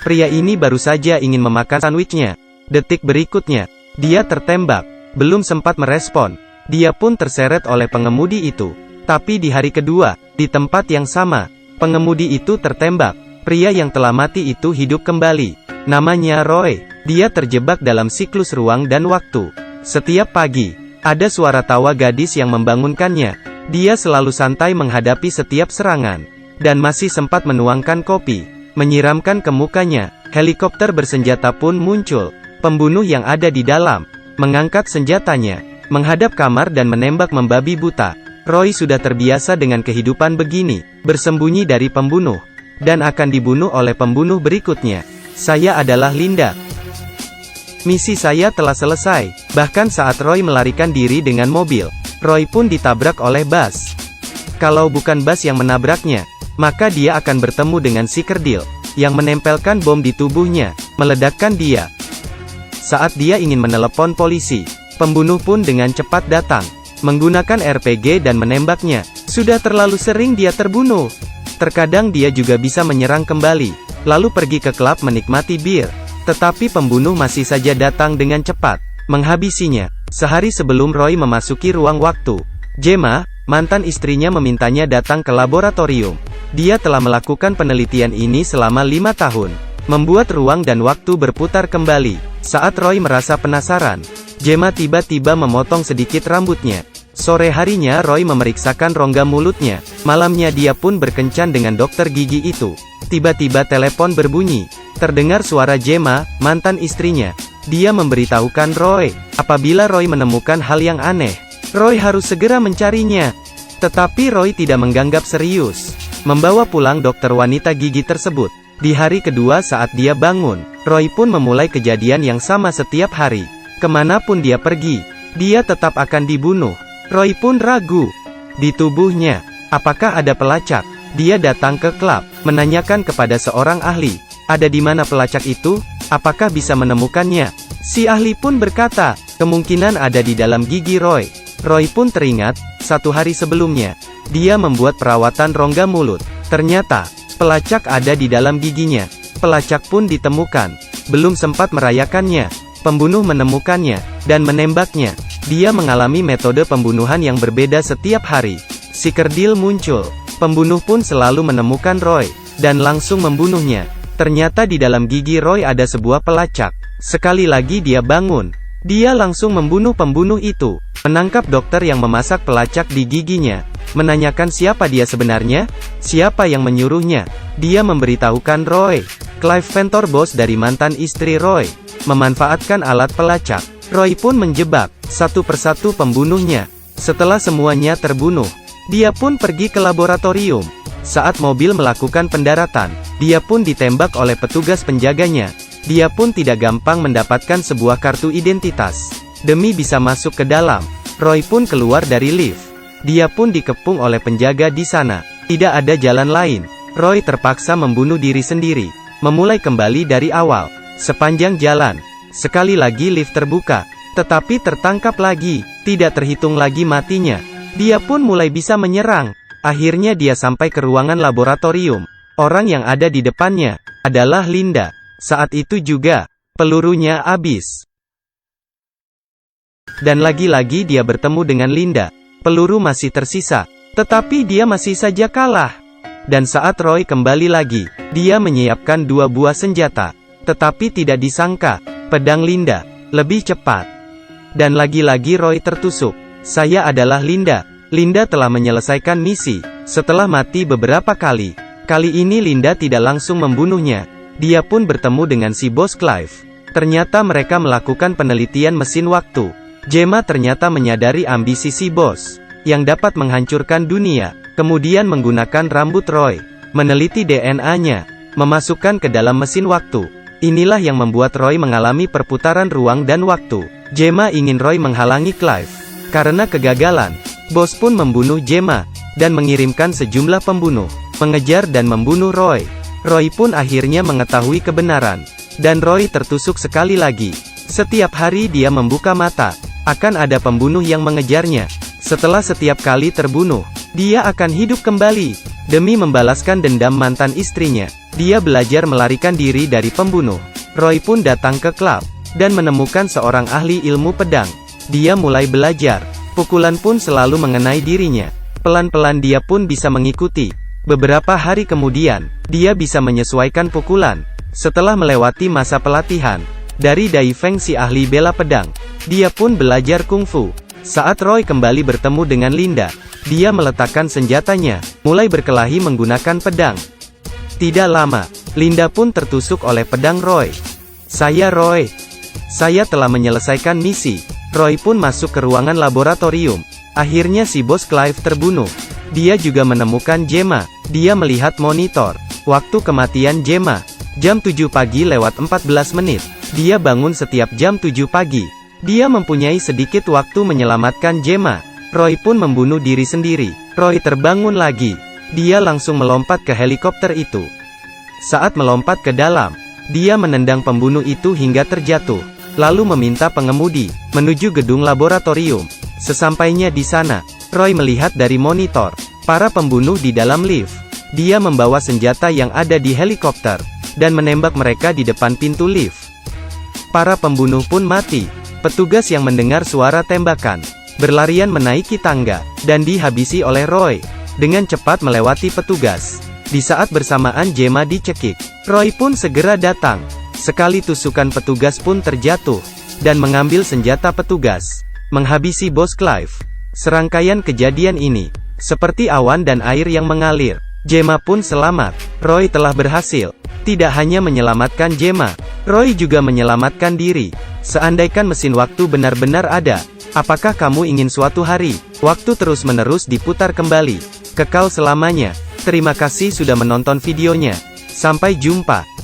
Pria ini baru saja ingin memakan sandwichnya. Detik berikutnya, dia tertembak. Belum sempat merespon, dia pun terseret oleh pengemudi itu. Tapi di hari kedua, di tempat yang sama, pengemudi itu tertembak. Pria yang telah mati itu hidup kembali. Namanya Roy. Dia terjebak dalam siklus ruang dan waktu. Setiap pagi, ada suara tawa gadis yang membangunkannya. Dia selalu santai menghadapi setiap serangan. Dan masih sempat menuangkan kopi. Menyiramkan ke mukanya. Helikopter bersenjata pun muncul. Pembunuh yang ada di dalam mengangkat senjatanya, menghadap kamar dan menembak membabi buta. Roy sudah terbiasa dengan kehidupan begini, bersembunyi dari pembunuh, dan akan dibunuh oleh pembunuh berikutnya. Saya adalah Linda. Misi saya telah selesai. Bahkan saat Roy melarikan diri dengan mobil, Roy pun ditabrak oleh Buzz. Kalau bukan Buzz yang menabraknya, maka dia akan bertemu dengan si kerdil, yang menempelkan bom di tubuhnya, meledakkan dia. Saat dia ingin menelepon polisi, pembunuh pun dengan cepat datang, menggunakan RPG dan menembaknya. Sudah terlalu sering dia terbunuh. Terkadang dia juga bisa menyerang kembali, lalu pergi ke klub menikmati bir. Tetapi pembunuh masih saja datang dengan cepat, menghabisinya. Sehari sebelum Roy memasuki ruang waktu, Gemma, mantan istrinya memintanya datang ke laboratorium. Dia telah melakukan penelitian ini selama 5 tahun, membuat ruang dan waktu berputar kembali. Saat Roy merasa penasaran, Gemma tiba-tiba memotong sedikit rambutnya. Sore harinya Roy memeriksakan rongga mulutnya. Malamnya dia pun berkencan dengan dokter gigi itu. Tiba-tiba telepon berbunyi. Terdengar suara Gemma, mantan istrinya. Dia memberitahukan Roy, apabila Roy menemukan hal yang aneh, Roy harus segera mencarinya. Tetapi Roy tidak menganggap serius. Membawa pulang dokter wanita gigi tersebut. Di hari kedua saat dia bangun, Roy pun memulai kejadian yang sama setiap hari. Kemanapun dia pergi, dia tetap akan dibunuh. Roy pun ragu. Di tubuhnya, apakah ada pelacak? Dia datang ke klub, menanyakan kepada seorang ahli, ada di mana pelacak itu? Apakah bisa menemukannya? Si ahli pun berkata, kemungkinan ada di dalam gigi Roy. Roy pun teringat, 1 hari sebelumnya, dia membuat perawatan rongga mulut. Ternyata, pelacak ada di dalam giginya. Pelacak pun ditemukan. Belum sempat merayakannya, pembunuh menemukannya, dan menembaknya. Dia mengalami metode pembunuhan yang berbeda setiap hari. Si kerdil muncul. Pembunuh pun selalu menemukan Roy, dan langsung membunuhnya. Ternyata di dalam gigi Roy ada sebuah pelacak. Sekali lagi dia bangun. Dia langsung membunuh pembunuh itu. Menangkap dokter yang memasak pelacak di giginya. Menanyakan siapa dia sebenarnya? Siapa yang menyuruhnya? Dia memberitahukan Roy. Clive Ventor, bos dari mantan istri Roy, memanfaatkan alat pelacak. Roy pun menjebak satu persatu pembunuhnya. Setelah semuanya terbunuh, dia pun pergi ke laboratorium. Saat mobil melakukan pendaratan, dia pun ditembak oleh petugas penjaganya. Dia pun tidak gampang mendapatkan sebuah kartu identitas. Demi bisa masuk ke dalam, Roy pun keluar dari lift. Dia pun dikepung oleh penjaga di sana. Tidak ada jalan lain. Roy terpaksa membunuh diri sendiri. Memulai kembali dari awal. Sepanjang jalan, sekali lagi lift terbuka. Tetapi tertangkap lagi. Tidak terhitung lagi matinya. Dia pun mulai bisa menyerang. Akhirnya dia sampai ke ruangan laboratorium. Orang yang ada di depannya adalah Linda. Saat itu juga, pelurunya habis. Dan lagi-lagi dia bertemu dengan Linda. Peluru masih tersisa, tetapi dia masih saja kalah. Dan saat Roy kembali lagi, dia menyiapkan 2 buah senjata. Tetapi tidak disangka, pedang Linda lebih cepat. Dan lagi-lagi Roy tertusuk. Saya adalah Linda. Linda telah menyelesaikan misi. Setelah mati beberapa kali, kali ini Linda tidak langsung membunuhnya. Dia pun bertemu dengan si bos Clive. Ternyata mereka melakukan penelitian mesin waktu. Gemma ternyata menyadari ambisi si bos, yang dapat menghancurkan dunia. Kemudian menggunakan rambut Roy, meneliti DNA-nya, memasukkan ke dalam mesin waktu. Inilah yang membuat Roy mengalami perputaran ruang dan waktu. Gemma ingin Roy menghalangi Clive. Karena kegagalan, bos pun membunuh Gemma, dan mengirimkan sejumlah pembunuh, mengejar dan membunuh Roy. Roy pun akhirnya mengetahui kebenaran. Dan Roy tertusuk sekali lagi. Setiap hari dia membuka mata, akan ada pembunuh yang mengejarnya. Setelah setiap kali terbunuh, Dia akan hidup kembali. Demi membalaskan dendam mantan istrinya, dia belajar melarikan diri dari pembunuh. Roy pun datang ke klub, dan menemukan seorang ahli ilmu pedang. Dia mulai belajar. Pukulan pun selalu mengenai dirinya. Pelan-pelan dia pun bisa mengikuti. Beberapa hari kemudian, dia bisa menyesuaikan pukulan. Setelah melewati masa pelatihan, dari Dai Feng si ahli bela pedang, dia pun belajar kungfu. Saat Roy kembali bertemu dengan Linda, dia meletakkan senjatanya, mulai berkelahi menggunakan pedang. Tidak lama, Linda pun tertusuk oleh pedang Roy. "Saya Roy. Saya telah menyelesaikan misi." Roy pun masuk ke ruangan laboratorium. Akhirnya si bos Clive terbunuh. Dia juga menemukan Gemma. Dia melihat monitor. Waktu kematian Gemma, jam 7 pagi lewat 14 menit. Dia bangun setiap jam 7 pagi. Dia mempunyai sedikit waktu menyelamatkan Gemma. Roy pun membunuh diri sendiri. Roy terbangun lagi. Dia langsung melompat ke helikopter itu. Saat melompat ke dalam, dia menendang pembunuh itu hingga terjatuh. Lalu meminta pengemudi menuju gedung laboratorium. Sesampainya di sana, Roy melihat dari monitor para pembunuh di dalam lift. Dia membawa senjata yang ada di helikopter dan menembak mereka di depan pintu lift. Para pembunuh pun mati. Petugas yang mendengar suara tembakan berlarian menaiki tangga dan dihabisi oleh Roy dengan cepat melewati petugas. Di saat bersamaan Gemma dicekik, Roy pun segera datang. Sekali tusukan petugas pun terjatuh, dan mengambil senjata petugas, menghabisi bos Clive. Serangkaian kejadian ini, seperti awan dan air yang mengalir. Gemma pun selamat. Roy telah berhasil. Tidak hanya menyelamatkan Gemma, Roy juga menyelamatkan diri. Seandaikan mesin waktu benar-benar ada, apakah kamu ingin suatu hari, waktu terus-menerus diputar kembali, kekal selamanya? Terima kasih sudah menonton videonya. Sampai jumpa.